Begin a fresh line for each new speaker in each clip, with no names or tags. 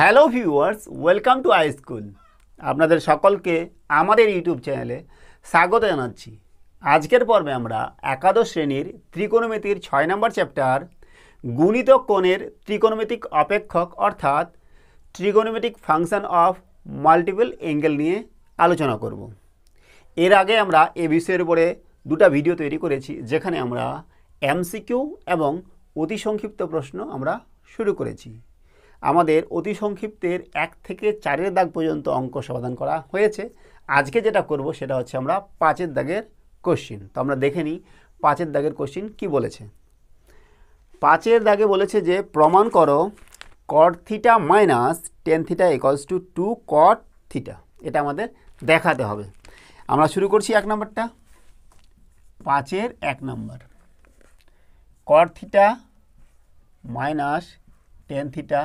Hello viewers, welcome to I school. আপনাদের সকলকে আমাদের ইউটিউব চ্যানেলে স্বাগত জানাচ্ছি। আজকের পর্বে আমরা একাদশ শ্রেণীর ত্রিকোণমিতির 6 নম্বর চ্যাপ্টার গুণিতক কোণের ত্রিকোণমিতিক অপেক্ষক অর্থাৎ trigonometric function of multiple angle নিয়ে আলোচনা করব। এর আগে আমরা এই বিষয়ের উপরে দুটো ভিডিও তৈরি করেছি, যেখানে আমরা এমসিকিউ এবং অতি সংক্ষিপ্ত প্রশ্ন আমরা শুরু করেছি। আমাদের অতি সংক্ষিপ্তের 1 থেকে 4 দাগ পর্যন্ত অঙ্ক সমাধান করা হয়েছে। আজকে যেটা করব সেটা হচ্ছে আমরা 5 দাগের কোশ্চিন। তো আমরা দেখে নিই 5 দাগের কোশ্চিন কি বলেছে। 5 দাগে বলেছে যে প্রমাণ করো cot theta minus tan theta equals two 2 cot theta. এটা আমাদের দেখাতে হবে। আমরা শুরু করছি 1 নম্বরটা। 5 1 নম্বর, cot theta minus tan theta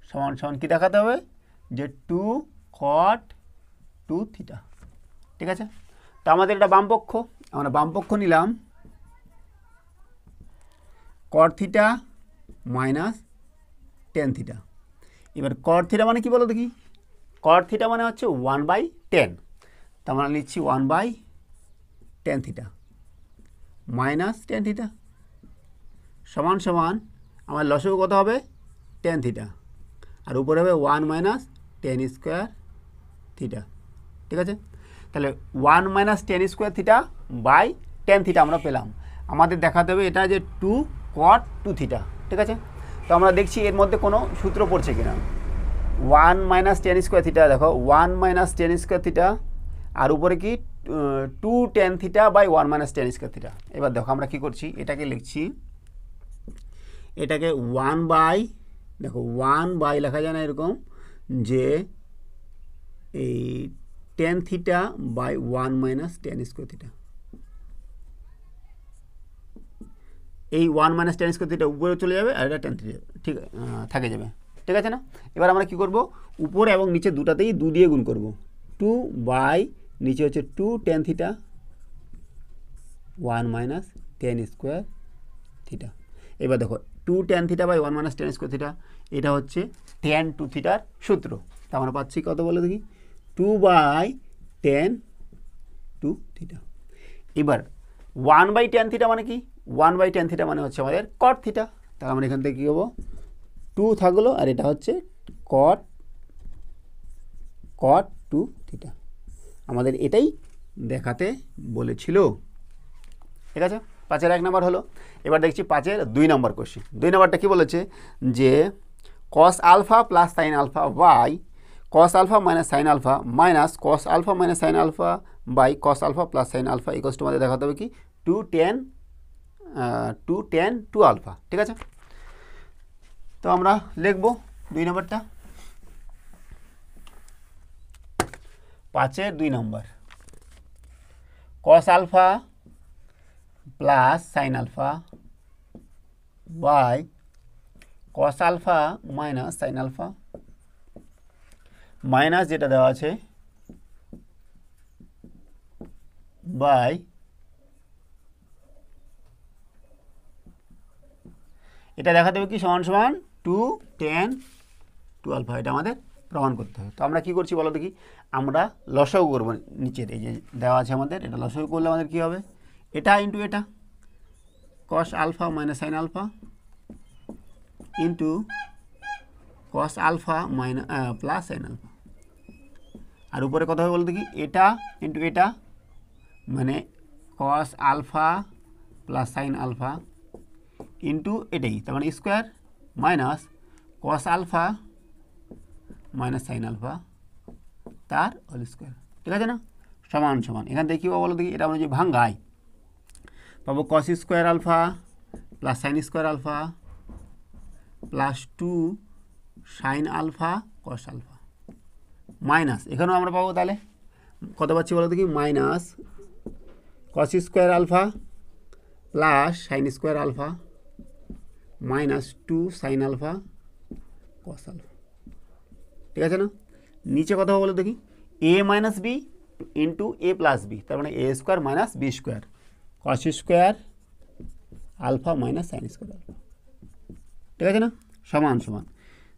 সমান সমান কী দেখাতে হবে, যে 2 cot 2 থিটা। ঠিক আছে, তো আমাদের এটা বামপক্ষ, আমরা বামপক্ষ নিলাম cot theta minus tan theta. এবার cot থিটা মানে কি বলো দেখি, cot থিটা মানে হচ্ছে 1/10, তো আমরা লিখছি 1/10 থিটা মাইনাস টেন থিটা সমান সমান আমার লসাগু কত হবে, টেন থিটা, আর উপরে হবে 1 মাইনাস টেন স্কোয়ার থিটা। ঠিক আছে, তাহলে 1 minus ten square theta by ten theta আমরা পেলাম। আমাদের দেখাতে হবে এটা যে 2 cot 2 থিটা। ঠিক আছে, তো আমরা দেখছি এর মধ্যে কোনো সূত্র পড়ছে কিনা। 1 মাইনাস টেন স্কোয়ার থিটা, দেখো 1 মাইনাস টেন স্কোয়ার থিটা, আর উপরে কি 2 ten theta by 1 minus ten square theta. এবার দেখো আমরা কী করছি, এটাকে লিখছি, এটাকে 1 বাই, দেখো 1 বাই লেখা যায় না এরকম, যে এই ten theta by 1 minus ten square theta. এই 1 মাইনাস টেন স্কোয়ার থিটা উপরে চলে যাবে, আর এটা টেন থিটা ঠিক থাকে যাবে। ঠিক আছে না, এবার আমরা কি করব, উপরে এবং নিচে দুটাতেই 2 দিয়ে গুণ করব। 2 বাই নিচে হচ্ছে 2 ten theta 1 minus ten square theta. এবার দেখো 2 ten theta by 1 minus ten square theta, এটা হচ্ছে টেন 2 থিটার সূত্র। তা আমরা পাচ্ছি কত বলে দেখি, 2 বাই টেন 2 থিটা। এবার 1 বাই টেন থিটা মানে কি, 1 বাই টেন থিটা মানে হচ্ছে আমাদের cot থিটা। তাহলে আমরা এখান থেকে কী হবো, 2 থাকলো, আর এটা হচ্ছে cot 2 থিটা। আমাদের এটাই দেখাতে বলেছিল। ঠিক আছে, 5 1 নম্বর হলো। এবার দেখছি 5 2 নম্বর কোশ্চেন। 2 নম্বরটা কী বলেছে, যে cos alpha plus sine alpha by cos alpha minus sine alpha minus cos alpha minus sine alpha by cos alpha plus sine alpha equals to আমাদের দেখাতে হবে কি 2 10 2 আলফা। ঠিক আছে, তো আমরা লিখব 2 নম্বরটা। 5 2 নম্বর, cos alpha plus sine alpha by cos alpha minus sine alpha, minus যেটা দেওয়া আছে বাই এটা দেখাতে হবে কি সমান সমান 2 10 2 আলফা। এটা আমাদের প্রমাণ করতে হবে। তো আমরা কি করছি বলো দেখি, আমরা লসাগু করব নিচের এই যে দেওয়া আছে আমাদের, এটা লসাগু করলে আমাদের কি হবে, এটা ইন্টু এটা cos alpha minus sine alpha into cos alpha minus plus sine alpha, আর উপরে কত হবে বলো দেখি, এটা ইন্টু এটা মানে cos alpha plus sine alpha into এটাই, তার মানে square minus cos alpha minus sine alpha তার হোল স্কোয়ার। ঠিক আছে না, সমান সমান এখান থেকে কী পাবো বলো দেখি, এটা আমরা যদি ভাঙ্গাই পাবো cos square alpha plus sine square alpha plus 2 sine alpha cos alpha minus, এখানেও আমরা পাবো তাহলে কত পাচ্ছি বলো দেখি, minus cos square alpha plus sine square alpha minus 2 sine alpha cos alpha. ঠিক আছে না, নিচে কথা বলো দেখি, a minus b into a plus b, তার মানে a square minus b square cos square alpha minus sine square alpha. ঠিক আছে না, সমান সমান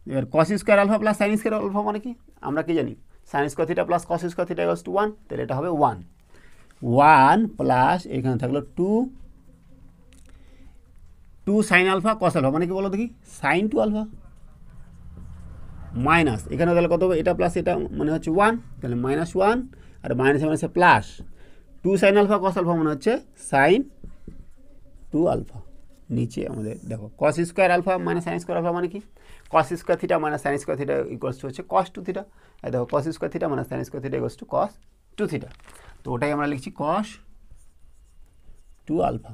এবার cos square alpha plus sine square alpha মানে কি আমরা কি জানি sine square theta plus cos square theta equals to 1, তাহলে এটা হবে 1 প্লাস এখানে থাকলো 2 সাইন আলফা কস আলফা মানে কি বলো দেখি সাইন 2 আলফা মাইনাস এখানে তাহলে কত হবে এটা প্লাস এটা মানে হচ্ছে 1, তাহলে -1 আর মাইনাসে মাইনাসে plus 2 sine alpha cos alpha মানে হচ্ছে সাইন 2 আলফা। নিচে আমাদের দেখো cos square alpha minus sine square alpha মানে কি cos square theta minus sine square theta equals to হচ্ছে কস 2 থিটা। আর দেখো cos square theta minus sine square theta equals to cos 2 theta, তো ওটাই আমরা লিখছি কস 2 আলফা।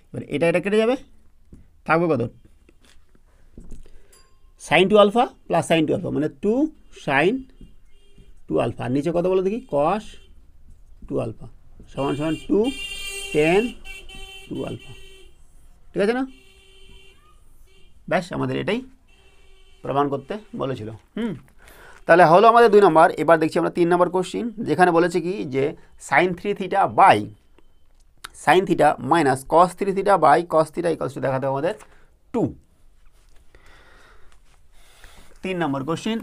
এবার এটা কেটে যাবে, থাকবে কত sine 2 alpha plus sine 2 alpha মানে 2 সাইন 2 আলফা, আর নিচে কত বলো দেখি কস 2 আলফা সমান 2 tan 2 আলফা। ঠিক আছে না, ব্যাস আমাদের এটাই প্রমাণ করতে বলেছিল। তাহলে হলো আমাদের 2 নম্বর। এবার দেখছি আমরা 3 নম্বর কোশ্চিন, যেখানে বলেছে কি যে sine 3 theta by sine theta minus cos 3 theta by cos theta equals to দেখাতে হবে আমাদের 2। 3 নম্বর কোশ্চিন,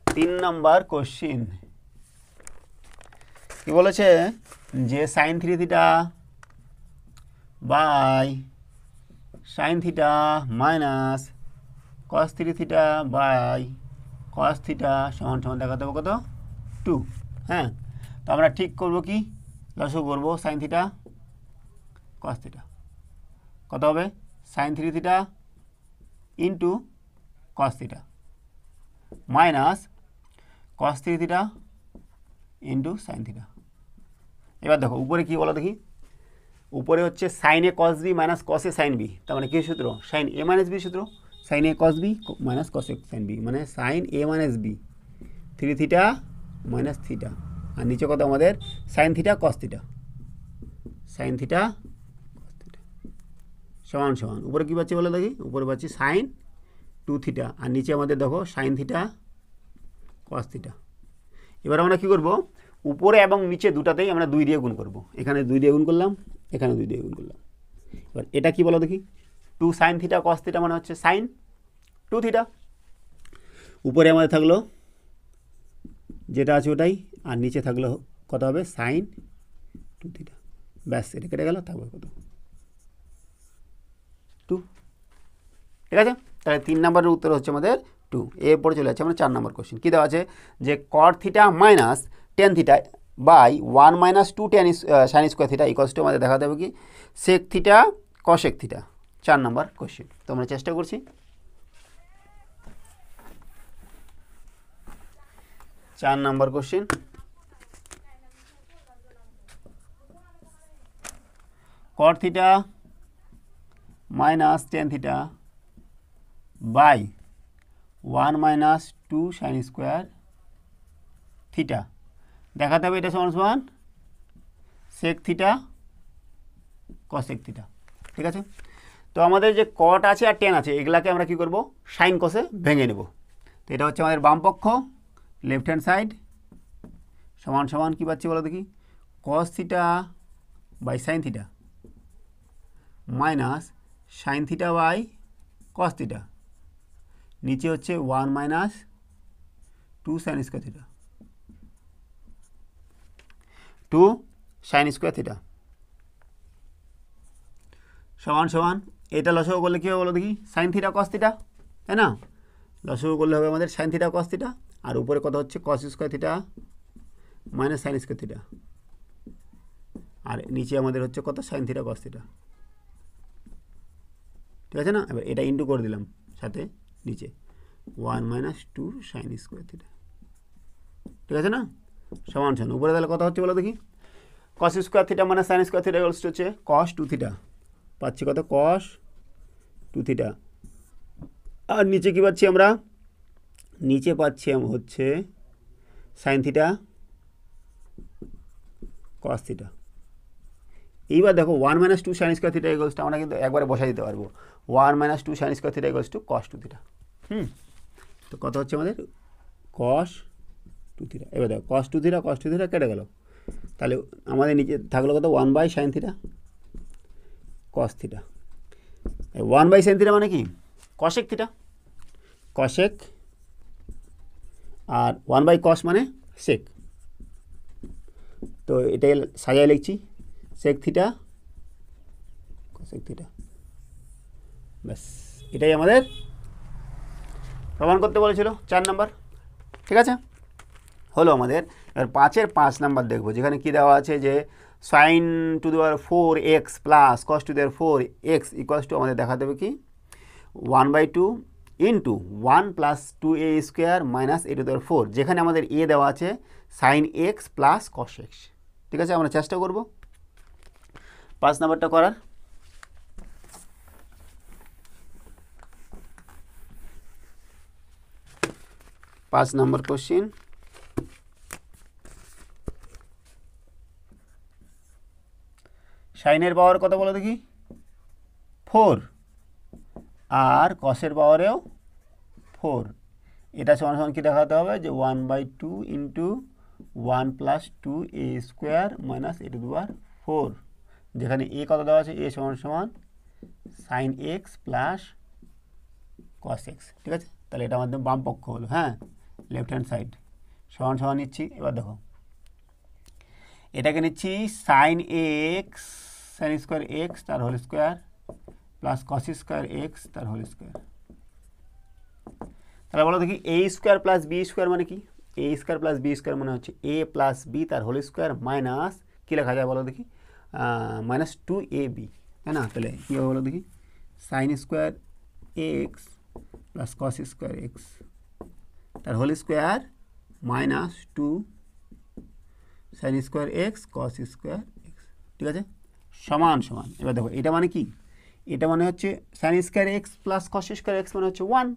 3 নম্বর কোশ্চিন কি বলেছে যে sine 3 theta by sine theta minus cos 3 theta by cos theta সমান সমান দেখাতে হবে কত 2। হ্যাঁ, তো আমরা ঠিক করব কি লসাগু করব সাইন থিটা কস থিটা কত হবে sine 3 theta into cos theta minus cos 3 theta into sine theta. এবার দেখো উপরে কি বলো দেখি, উপরে হচ্ছে sine a cos b minus cos a sine b, তার মানে কি সূত্র সাইন এ মাইনাস বি সূত্র, sine a cos b minus cos a sine b মানে sine a minus b 3 theta minus theta, আর নিচে কত আমাদের sine theta cos theta, sign theta cos theta সমান সমান উপরে কী পাচ্ছি বলো দেখি, উপরে পাচ্ছি সাইন 2 থিটা আর নিচে আমাদের দেখো সাইন থিটা কস থিটা। এবার আমরা কী করব উপরে এবং নিচে দুটাতেই আমরা 2 দিয়ে গুণ করব, এখানে 2 দিয়ে গুণ করলাম এখানে 2 দিয়ে গুণ করলাম। এবার এটা কি বলো দেখি 2 সাইন থিটা কস থিটা মানে হচ্ছে সাইন 2 থিটা, উপরে আমাদের থাকলো যেটা আছে ওটাই আর নিচে থাকলো কত হবে সাইন 2 থিটা, ব্যাস এটা কেটে গেল থাকবে কত 2। ঠিক আছে, তাহলে 3 নম্বরের উত্তর হচ্ছে আমাদের 2। এরপরে চলে যাচ্ছে আমরা 4 নম্বর কোশ্চেন। কী দেওয়া আছে যে cot theta minus tan theta by 1 minus 2 tan sine square theta equals to আমাদের দেখাতে হবে কি সেক থিটা কশেক থিটা। 4 নম্বর কোশ্চেন, তো আমরা চেষ্টা করছি। চার নম্বর question, cot theta minus tan theta by 1 minus 2 sine square theta দেখাতে হবে এটা সমান সমান সেক থিটা কসেক থিটা। ঠিক আছে, তো আমাদের যে কট আছে আর টেন আছে এগুলাকে আমরা কি করব সাইন কসে ভেঙে নেব। তো এটা হচ্ছে আমাদের বাম পক্ষ লেফট হ্যান্ড সাইড সমান সমান কী পাচ্ছি বলো দেখি cos theta by sine theta minus sine theta by cos theta, নিচে হচ্ছে 1 minus 2 sine square theta 2 sine square theta সমান সমান এটা লসাগু করলে কী হবে বলো দেখি সাইন থিটা কস থিটা, তাই না, লসাগু করলে হবে আমাদের সাইন থিটা কস থিটা আর উপরে কত হচ্ছে cos square theta minus sine square theta আর নিচে আমাদের হচ্ছে কত সাইন থিটা কস থিটা। ঠিক আছে না, এবার এটা ইন্টু করে দিলাম সাথে নিচে 1 মাইনাস 2 সাইন স্কোয়ার থিটা। ঠিক আছে না, সমান সমান উপরে তাহলে কথা হচ্ছে বলো দেখি কস স্কোয়ার থিটা মানে সাইন স্কোয়ার থিটা হচ্ছে কস 2 থিটা, পাচ্ছি কত কস 2 থিটা আর নিচে কী পাচ্ছি আমরা নিচে পাচ্ছি হচ্ছে সাইন থিটা কস থিটা। এইবার দেখো 1 minus 2 sine square theta equals to আমরা কিন্তু একবারে বসাই দিতে পারবো 1 minus 2 sine square theta equals to cos 2 theta. তো কত হচ্ছে আমাদের কস 2 থিটা। এবার দেখো কস 2 থিটা কেটে গেল, তাহলে আমাদের নিচে থাকলো কত 1 by sine theta cos theta 1/sin theta মানে কি কশেক থিটা, কশেক, আর 1/cos মানে সেক। তো এটাই সাজায় লিখছি, সেক থিটা কশেক থিটা, ব্যাস এটাই আমাদের প্রমাণ করতে বলেছিল 4 নাম্বার। ঠিক আছে, হলো আমাদের। এবার 5-এর 5 নাম্বার দেখবো, যেখানে কি দেওয়া আছে যে sin to the power 4x plus cos to the power 4x equals to আমাদের দেখাতে হবে কি 1/2 into 1 plus 2a square minus a to the power 4, যেখানে আমাদের a দেওয়া আছে sin x plus cos x। ঠিক আছে, আমরা চেষ্টা করব 5 নাম্বারটা করার। পাঁচ নম্বর কোশ্চিন, সাইনের পাওয়ার কত বলো দেখি 4, আর কসের পাওয়ারেও 4। এটা সমান সমান কি দেখাতে হবে যে 1/2 into 1 plus 2a square minus a to the power 4, যেখানে a কত দেওয়া আছে, a সমান সমান sine x plus cos x. ঠিক আছে, তাহলে এটা আমাদের বাম পক্ষ হলো। হ্যাঁ, লেফট হ্যান্ড সাইড সমান সমান নিচ্ছি। এবার দেখো এটাকে নিচ্ছি sine x, sine square x তার whole square plus cos square x তার হোল স্কোয়ার। তাহলে বলো দেখি a square plus b square মানে কি, a square plus b square মানে হচ্ছে এ প্লাস বি তার হোল স্কোয়ার মাইনাস কী লেখা যায় বলো দেখি মাইনাস 2ab, তাই না? তাহলে কী হবে বলো দেখি sine square x plus cos square x তার whole square minus 2 sine square x cos square x. ঠিক আছে, সমান সমান। এবার দেখো এটা মানে কি, এটা মানে হচ্ছে sign square x plus cos square x মানে হচ্ছে 1,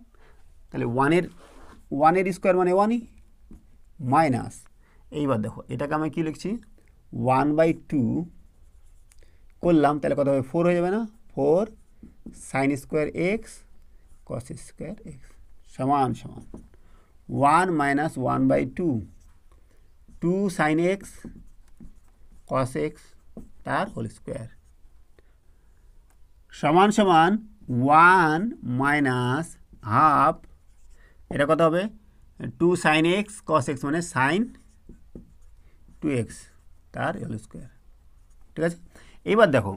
তাহলে 1-এর স্কোয়ার মানে 1ই মাইনাস। এইবার দেখো এটাকে আমি কি লিখছি 1/2 করলাম, তাহলে কত হবে 4 হয়ে যাবে না, 4 sign square x cos square x সমান সমান 1 minus 1/2 2 sine x cos x তার হোল স্কোয়ার সমান সমান 1 মাইনাস হাফ, এটা কত হবে 2 সাইন এক্স কস এক্স মানে সাইন 2x তার হোল স্কোয়ার। ঠিক আছে, এইবার দেখো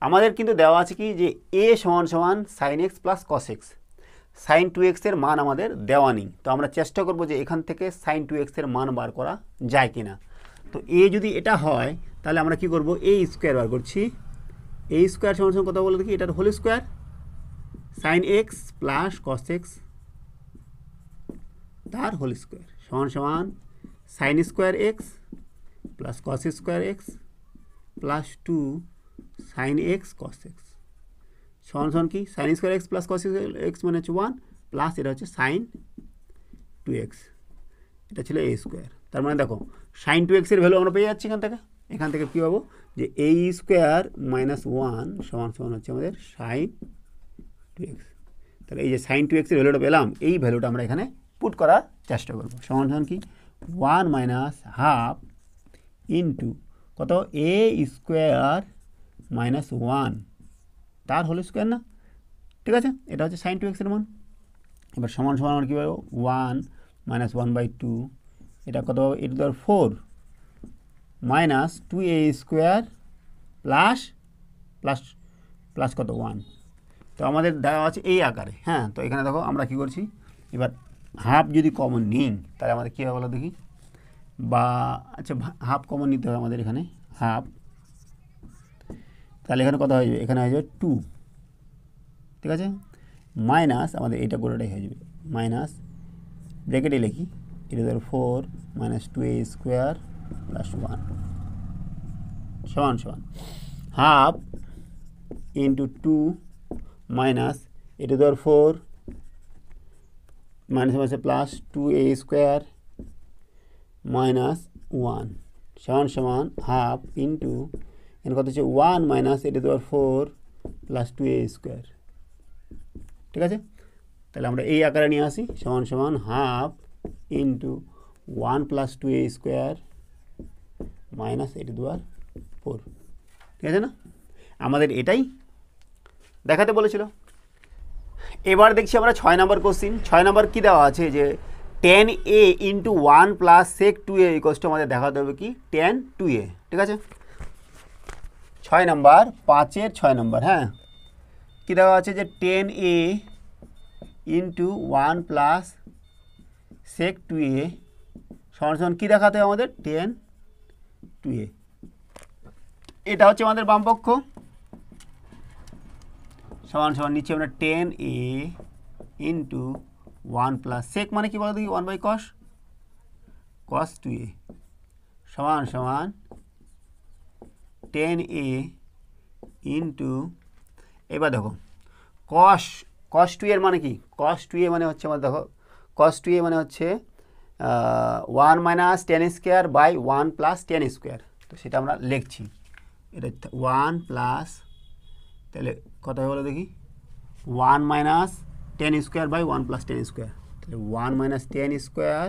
আমাদের কিন্তু দেওয়া আছে কি যে a সমান সমান sine x plus cos x, sine 2x এর মান আমাদের দেওয়া নেই। তো আমরা চেষ্টা করব যে এখান থেকে সাইন 2x এর মান বার করা যায় কিনা। তো a যদি এটা হয় তাহলে আমরা কি করব, a স্কোয়ার বার করছি, a স্কোয়ার সমান সমান কত বলে দেখি এটার whole square sine x plus cos x তার হোল স্কোয়ার সমান সমান sine square x plus cos square x plus 2 sine x cos x সমান সমান কি sine square x plus cos x মানে হচ্ছে 1 প্লাস এটা হচ্ছে সাইন 2x, এটা ছিল a স্কোয়ার। তার মানে দেখো সাইন 2x এর ভ্যালু আমরা পেয়ে যাচ্ছি এখান থেকে কী পাবো যে a স্কোয়ার মাইনাস 1 সমান সমান হচ্ছে আমাদের সাইন 2x। তাহলে এই যে সাইন 2x এর ভ্যালুটা পেলাম, এই ভ্যালুটা আমরা এখানে পুট করার চেষ্টা করবো। সমান সমান কি 1 মাইনাস হাফ ইন্টু কত a স্কোয়ার মাইনাস 1 তার হোল স্কোয়ার না। ঠিক আছে, এটা হচ্ছে সাইন 2x এর মান। এবার সমান সমান আমরা কী পাবো 1 মাইনাস 1/2, এটা কত পাবো a to the power 4 minus 2a square plus plus plus কত 1। তো আমাদের দেওয়া আছে এই আকারে। হ্যাঁ, তো এখানে দেখো আমরা কী করছি, এবার হাফ যদি কমন নিই তাহলে আমাদের কী হবে বলো দেখি, বা আচ্ছা হাফ কমন নিতে হবে আমাদের এখানে হাফ, তাহলে এখানে কত হয়ে যাবে, এখানে হয়ে যাবে 2। ঠিক আছে, মাইনাস আমাদের এটা গোটাটাই হয়ে যাবে মাইনাস ব্র্যাকেটে লিখি a to the power 4 minus 2a square plus 1 সমান সমান half into 2 minus a to the power 4 minus মাইনাসে প্লাস 2a স্কোয়ার মাইনাস 1 সমান সমান হাফ ইন্টু এখানে কত হচ্ছে 1 minus a to the power 4 plus 2a square. ঠিক আছে, তাহলে আমরা এই আকারে নিয়ে আসি সমান সমান half into 1 plus 2a square minus a to the power 4। ঠিক আছে না, আমাদের এটাই দেখাতে বলেছিল। এবার দেখছি আমরা 6 নম্বর কোশ্চিন। 6 নম্বর কী দেওয়া আছে যে tan a into 1 plus sec 2a equals to আমাদের দেখাতে হবে কি tan 2a। ঠিক আছে, 6 নম্বর 5-এর 6 নম্বর। হ্যাঁ, কী দেওয়া আছে যে tan a into 1 plus sec 2a সমান সমান কী দেখাতে হবে আমাদের tan 2a। এটা হচ্ছে আমাদের বামপক্ষ, সমান সমান নিচে আমরা tan a into 1 plus sec মানে কি বলো দেখি 1 বাই কস cos 2a সমান সমান tan a ইন্টু, এবার দেখো cos 2 এর মানে কি, cos 2a মানে হচ্ছে আমার দেখো cos 2a মানে হচ্ছে 1 minus tan square by 1 plus tan square. তো সেটা আমরা লিখছি, এটা 1 প্লাস, তাহলে কত হবে বলো দেখি 1 minus tan square by 1 plus tan square, তাহলে 1 মাইনাস tan স্কোয়ার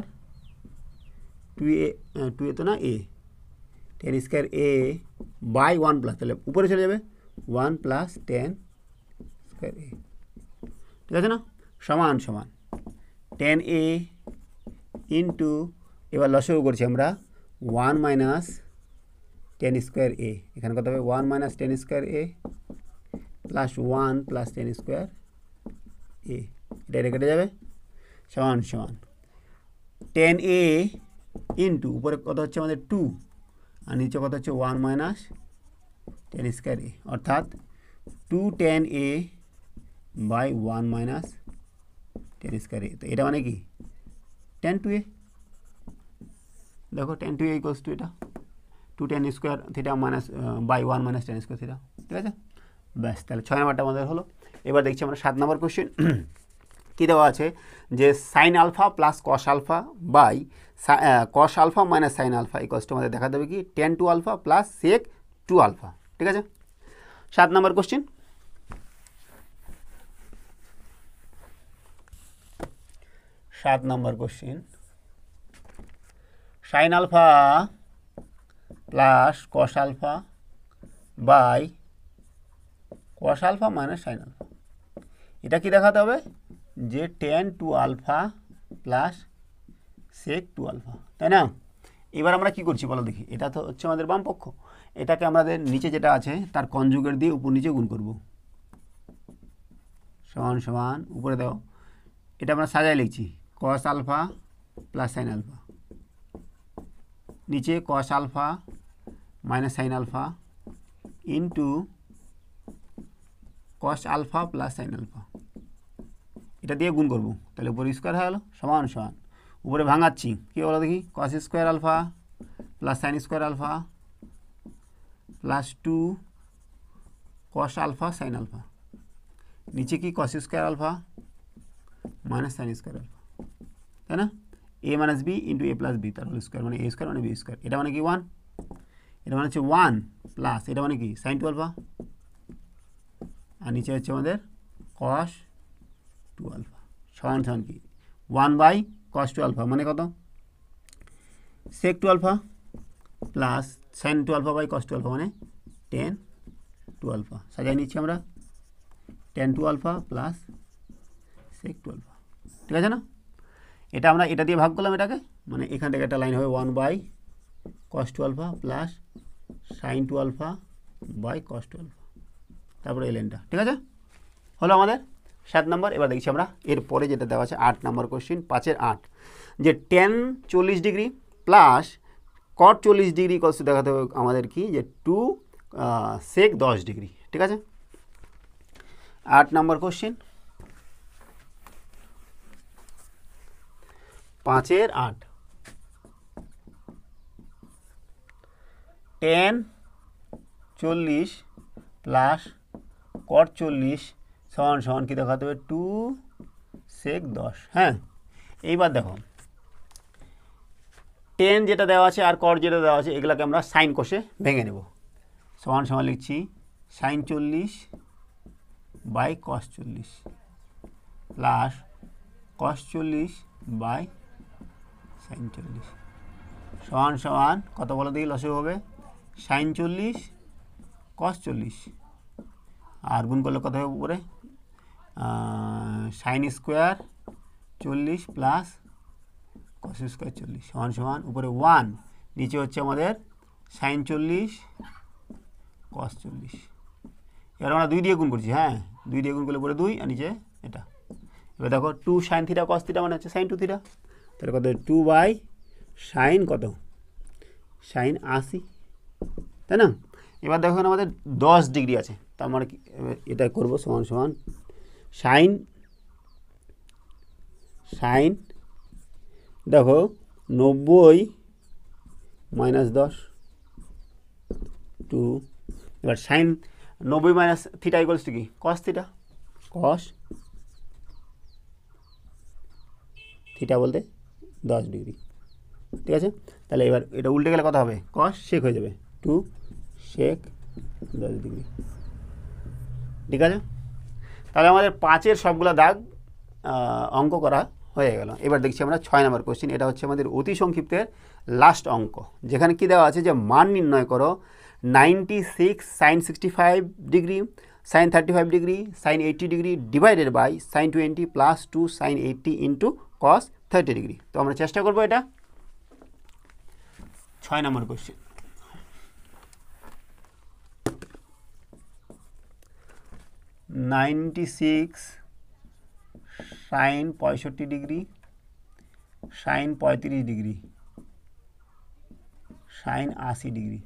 2a তো না a, tan square a by 1 plus, তাহলে উপরে চলে যাবে 1 প্লাস tan স্কোয়ার a। ঠিক আছে না, সমান সমান tan a ইন্টু, এবার লসাগু করছি আমরা 1 মাইনাস tan স্কোয়ার a, এখানে কত হবে 1 minus tan square a plus 1 plus tan square a, এটা কেটে যাবে, সমান সমান tan a ইন্টু উপরে কত হচ্ছে আমাদের 2 আর নিচে কত হচ্ছে 1 মাইনাস tan স্কোয়ার a, অর্থাৎ 2 tan a by 1 minus tan square a। তো এটা মানে কি tan 2a, দেখো tan 2a ইকুয়ালস টু এটা 2 tan square theta minus by 1 minus tan square theta. ঠিক আছে, ব্যাস, তাহলে 6 নম্বরটা আমাদের হলো। এবার দেখছি আমরা 7 নম্বর কোশ্চেন। কী দেওয়া আছে যে sine alpha plus cos alpha by cos alpha minus sine alpha equals to আমাদের দেখা দেবে কি tan 2 alpha plus sec 2 alpha. ঠিক আছে, 7 নম্বর কোশ্চেন। 7 নম্বর question, sine alpha plus cos alpha by cos alpha minus sine alpha, এটা কি দেখাতে হবে যে tan 2 alpha plus sec 2 alpha, তাই না। এবার আমরা কি করছি বলো দেখি, এটা তো হচ্ছে আমাদের বাম পক্ষ, এটাকে আমাদের নিচে যেটা আছে তার কনজুগেট দিয়ে উপর নিচে গুণ করব, সমান সমান উপরে দাও, এটা আমরা সাজায় লিখছি cos alpha plus sine alpha, নিচে cos alpha minus sine alpha into cos alpha plus sine alpha, এটা দিয়ে গুণ করব, তাহলে উপরে স্কোয়ার হয়ে গেল, সমান সমান উপরে ভাঙাচ্ছি কী বলো দেখি cos square alpha plus sine square alpha plus 2 cos alpha sine alpha, নিচে কি cos square alpha minus sine square alpha, তাই না, a minus b into a plus b তার হোল স্কোয়ার মানে a স্কোয়ার মানে বি স্কোয়ার, এটা মানে কি 1, এটা মানে হচ্ছে 1 প্লাস এটা মানে কি সাইন 2 আলফা, আর নিচে হচ্ছে আমাদের cos 2 আলফা সমান সমান কি 1 বাই cos 2 আলফা মানে কত sec 2 alpha plus sin 2 alpha by cos 2 alpha মানে tan 2 আলফা, সাজাই নিচ্ছি আমরা tan 2 alpha plus sec 2 alpha. ঠিক আছে না, এটা আমরা এটা দিয়ে ভাগ করলাম এটাকে, মানে এখান থেকে একটা লাইন হবে 1 by cos 2 alpha plus sin 2 alpha by cos 2 alpha, তারপরে এই লাইনটা। ঠিক আছে, হলো আমাদের 7 নম্বর। এবার দেখছি আমরা এরপরে যেটা দেওয়া আছে 8 নম্বর কোশ্চেন, 5-এর 8, যে tan 40 degree plus cot 40 degree equals to দেখাতে হবে আমাদের কি যে 2 sec 10 ডিগ্রি। ঠিক আছে, 8 নম্বর কোশ্চেন, 5-এর 8, tan 40 প্লাস cot 40 সমান সমান কি দেখাতে হবে 2 sec 10। হ্যাঁ, এইবার দেখো tan যেটা দেওয়া আছে আর cot যেটা দেওয়া আছে এগুলোকে আমরা সাইন কষে ভেঙে নেব, সমান সমান লিখছি sin 40 by cos 40 plus cos 40 by sin 40 সমান সমান কত বলো দেখি লসে হবে sin 40 cos 40 আর গুণ করলে কত হবে উপরে sine square 40 plus cos square 40 সমান সমান উপরে 1, নিচে হচ্ছে আমাদের সাইন 40 কস 40। এবার আমরা 2 দিয়ে গুণ করছি, হ্যাঁ 2 দিয়ে গুণ করলে উপরে 2 আর নিচে এটা। এবার দেখো 2 সাইন থিটা কস থিটা মানে হচ্ছে সাইন 2 থিটা, তাহলে কত 2 বাই সাইন কত সাইন 80, তাই না? এবার দেখো আমাদের 10 ডিগ্রি আছে, তার মানে এটা করবো সমান সমান সাইন সাইন দেখো 90 মাইনাস 10 2, এবার sine 90 minus theta equals to কি কস থিটা, কস থিটা বলতে 10 ডিগ্রি, ঠিক আছে? তাহলে এবার এটা উল্টে গেলে কত হবে কস সেক হয়ে যাবে 2 সেক 10 ডিগ্রি, ঠিক আছে? তাহলে আমাদের 5-এর সবগুলো দাগ অঙ্ক করা হয়ে গেল। এবার দেখছি আমরা 6 নম্বর কোশ্চেন, এটা হচ্ছে আমাদের অতি সংক্ষিপ্তের লাস্ট অঙ্ক, যেখানে কি দেওয়া আছে যে মান নির্ণয় করো 96 sine 65 degree sine 35 degree sine 80 degree divided by sine 20 plus 2 sine 80 into cos 30 degree. তো আমরা চেষ্টা করবো এটা 6 নম্বর question. Sine 65 degree sine 35 degree sine 80 degree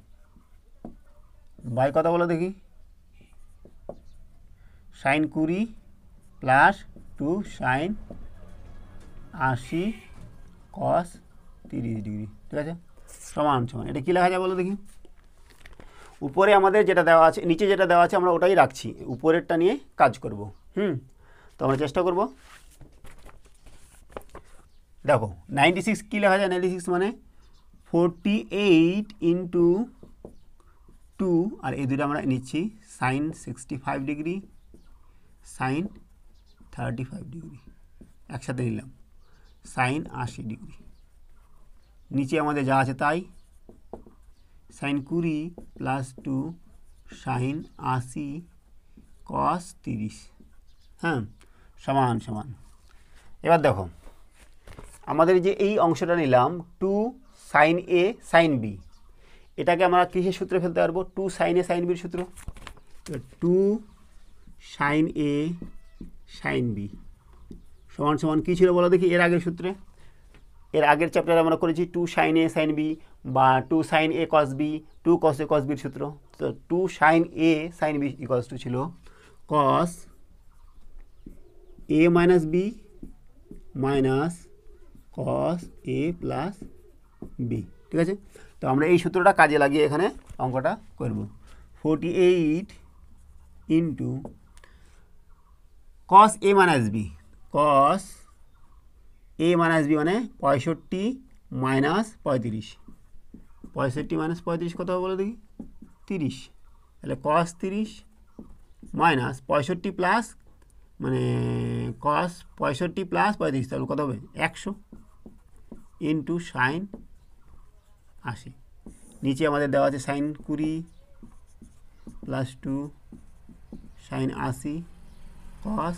by কথা বলো দেখি sine 20 plus 2 sine 80 cos 30 degree, ঠিক আছে? সমান সমান এটা কী লেখা যায় বলো দেখি। উপরে আমাদের যেটা দেওয়া আছে, নিচে যেটা দেওয়া আছে আমরা ওটাই রাখছি, উপরেরটা নিয়ে কাজ করব। তো আমরা চেষ্টা করব। দেখো 96 কী লেখা যায়, 96 মানে 48 ইন্টু 2, আর এই দুটো আমরা নিচ্ছি সাইন 65 ডিগ্রি সাইন 35 ডিগ্রি, একসাথে নিলাম সাইন 80 ডিগ্রি। নিচে আমাদের যা আছে তাই, সাইন 20 প্লাস 2 সাইন 80 কস 30, হ্যাঁ সমান সমান। এবার দেখো আমাদের যে এই অংশটা নিলাম 2 সাইন এ সাইন বি, এটাকে আমরা কিসের সূত্রে ফেলতে পারবো 2 সাইন এ সাইন বির সূত্র। 2 সাইন এ সাইন বি সমান সমান কী ছিল বলো দেখি এর আগের সূত্রে, এর আগের চ্যাপ্টারে আমরা করেছি 2 সাইন এ সাইন বি বা 2 সাইন এ কস বি 2 কস এ কস বির সূত্র। তো 2 sine a sine b equals to ছিল cos a minus b minus cos a plus b, ঠিক আছে? তো আমরা এই সূত্রটা কাজে লাগিয়ে এখানে অঙ্কটা করব। 48 into cos a minus B, cos a minus B মানে 65 মাইনাস 35, 65 মাইনাস 35 কত হবে বলো দেখি 30, তাহলে কস 30 মাইনাস 65 প্লাস মানে কস 65 প্লাস 35 তাহলে কত হবে 100 ইন্টু সাইন 80। নিচে আমাদের দেওয়া আছে সাইন 20 প্লাস 2 সাইন 80 কস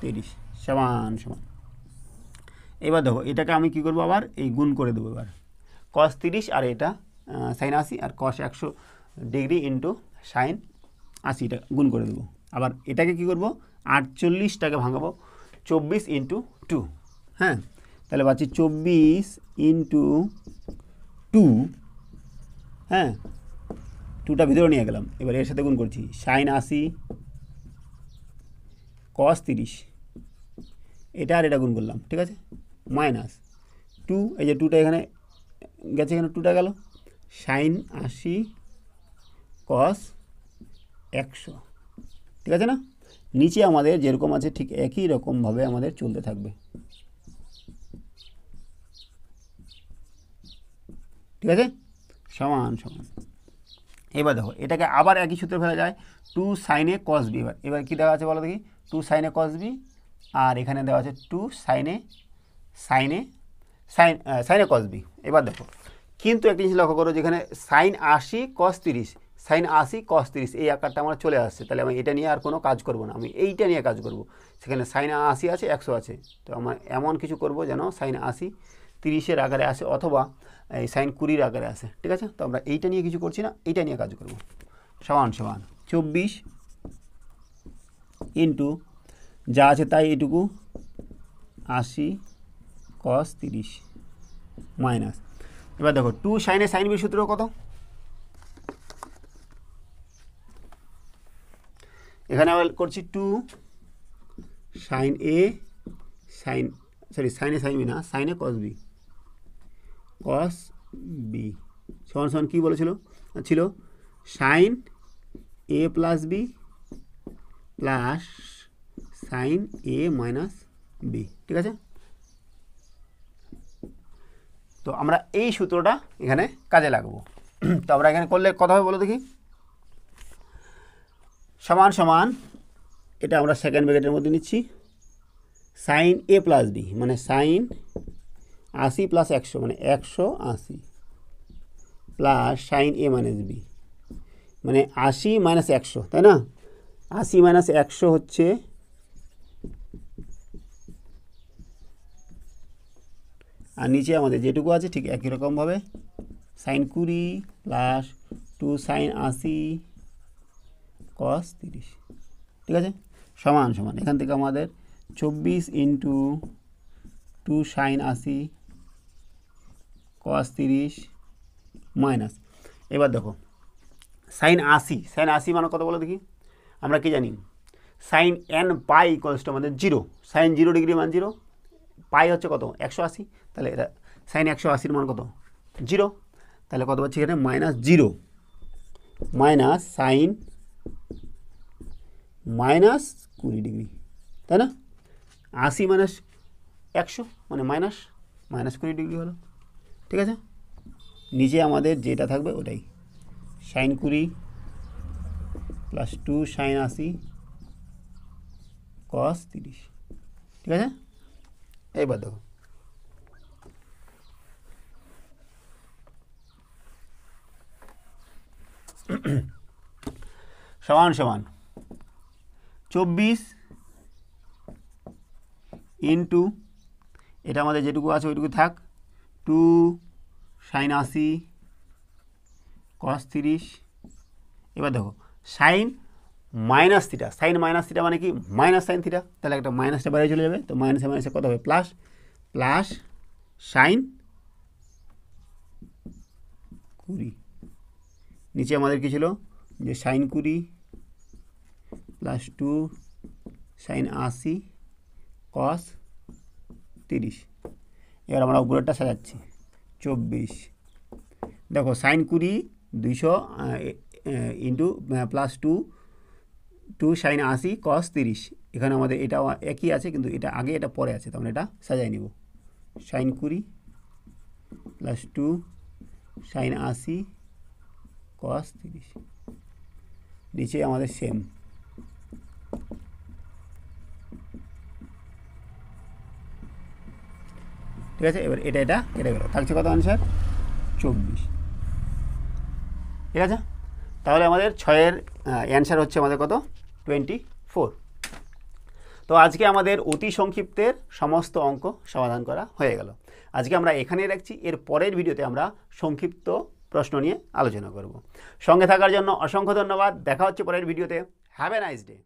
30 সমান সমান। এবার দেখো এটাকে আমি কি করবো আবার এই গুণ করে দেবো, এবার কস 30 আর এটা সাইন 80 আর কস 100 ডিগ্রি ইন্টু সাইন 80 এটা গুণ করে দেবো। আবার এটাকে কি করব 48টাকে ভাঙাবো 24 ইন্টু 2, হ্যাঁ তাহলে পাচ্ছি 24 ইন্টু 2, হ্যাঁ 2টা ভিতরে নিয়ে গেলাম, এবার এর সাথে গুণ করছি সাইন 80 কস 30, এটা আর এটা গুণ করলাম, ঠিক আছে? মাইনাস 2, এই যে 2টা এখানে গেছে, এখানে 2টা গেল সাইন 80 কস 100, ঠিক আছে না? নিচে আমাদের যেরকম আছে ঠিক একই রকমভাবে আমাদের চলতে থাকবে, ঠিক আছে? সমান সমান। এবার দেখো এটাকে আবার একই সূত্রে ফেলা যায় 2 সাইনে কস বি। এবার কী দেওয়া আছে বলো দেখি 2 সাইনে কস বি, আর এখানে দেওয়া আছে 2 সাইনে সাইনে কস বি। এবার দেখো কিন্তু একটা জিনিস লক্ষ্য করো, যেখানে সাইন 80 কস 30 সাইন 80 কস 30 এই আকারটা আমার চলে আসছে, তাহলে আমি এটা নিয়ে আর কোনো কাজ করব না, আমি এইটা নিয়ে কাজ করব। সেখানে সাইন 80 আছে 100 আছে, তো আমরা এমন কিছু করব যেন সাইন 80 30-এর আকারে আসে অথবা এই সাইন 20-এর আকারে আসে, ঠিক আছে। তো আমরা এইটা নিয়ে কিছু করছি না, এইটা নিয়ে কাজ করব। সমান সমান 24 ইন্টু যা আছে তাই এটুকু 80 কস 30 মাইনাস, এবার দেখো 2 সাইনে সাইন বি সূত্র কত, এখানে আবার করছি 2 সাইন এ সাইন সাইনে সাইন বি না, সাইনে কস বি সমান সমান কী বলেছিল, ছিল sign A plus B plus sign a minus B, ঠিক আছে। তো আমরা এই সূত্রটা এখানে কাজে লাগাবো। তো আমরা এখানে করলে কথা হবে বলো দেখি, সমান সমান এটা আমরা সেকেন্ড ব্র্যাকেটের মধ্যে নিচ্ছি, সাইন এ প্লাস বি মানে সাইন 80 প্লাস 100 মানে 180 plus sign a minus B মানে 80 মাইনাস 100, তাই না। 80 মাইনাস 100 হচ্ছে আর নিচে আমাদের যেটুকু আছে ঠিক একই রকমভাবে সাইন 20 প্লাস 2 সাইন 80 কস 30, ঠিক আছে। সমান সমান এখান থেকে আমাদের 24 ইন্টু 2 সাইন 80 কস 30 মাইনাস, এবার দেখো সাইন 80 মানে কত বলো দেখি, আমরা কি জানি sine n pi equals to আমাদের 0, সাইন 0 ডিগ্রি মান 0, পাই হচ্ছে কত 180, তাহলে এটা সাইন 180-এর মান কত 0, তাহলে কত পাচ্ছি এখানে minus 0 minus sine minus 20 degree, তাই না। 80 মাইনাস 100 মানে মাইনাস 20 ডিগ্রি হলো, ঠিক আছে। নিচে আমাদের যেটা থাকবে ওটাই সাইন 20 প্লাস 2 সাইন 80 কস 30, ঠিক আছে। এইবার দেখো সমান সমান 24 ইন্টু এটা আমাদের যেটুকু আছে ওইটুকু থাক 2 সাইন 80 কস 30, এবার দেখো sine minus theta, sine minus theta মানে কি মাইনাস সাইন থিটা, তাহলে একটা মাইনাসটা বাইরে চলে যাবে, তো মাইনাসে মাইনাসে কত হবে প্লাস প্লাস সাইন 20, নিচে আমাদের কী ছিল যে সাইন 20 প্লাস 2 সাইন 80 কস 30, এবার আমরা উপরেরটা সাজাচ্ছি 24, দেখো sign 20 200 into plus 2 sine 80 cos 30, এখানে আমাদের এটা একই আছে কিন্তু এটা আগে এটা পরে আছে, তো আমরা এটা সাজাই নিব সাইন 20 প্লাস 2 সাইন 80 কস 30, নিচে আমাদের সেম, ঠিক আছে। এবার এটা কেটে গেল, থাকছে কত আনসার 24, ঠিক আছে। তাহলে আমাদের 6-এর অ্যান্সার হচ্ছে আমাদের কত 24। তো আজকে আমাদের অতি সংক্ষিপ্তের সমস্ত অঙ্ক সমাধান করা হয়ে গেল। আজকে আমরা এখানেই রাখছি, এর পরের ভিডিওতে আমরা সংক্ষিপ্ত প্রশ্ন নিয়ে আলোচনা করব। সঙ্গে থাকার জন্য অসংখ্য ধন্যবাদ, দেখা হচ্ছে পরের ভিডিওতে। Have a nice day.